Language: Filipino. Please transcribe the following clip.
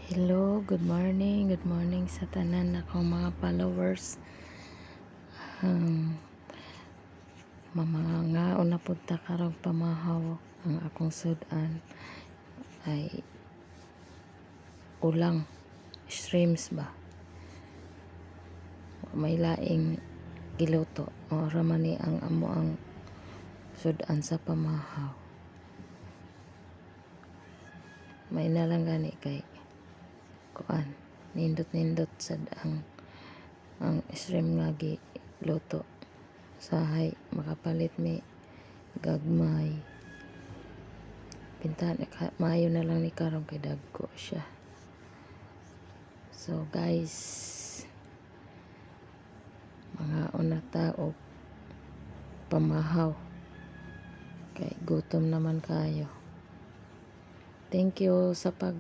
Hello, good morning sa tanan akong mga followers. Mamangaon na punta karong pamahaw. Ang akong sudan ay ulang shrimps ba. May laing giluto. O ramani ang amo ang sudan sa pamahaw. May nalang gani kay kuan nindot sad ang shrimp nga giluto sahay makapalit mi gagmay pintahan maayo na lang ni karong kay dagko siya. So guys, mga una tao pamahaw kay gutom naman kayo. Thank you sa pag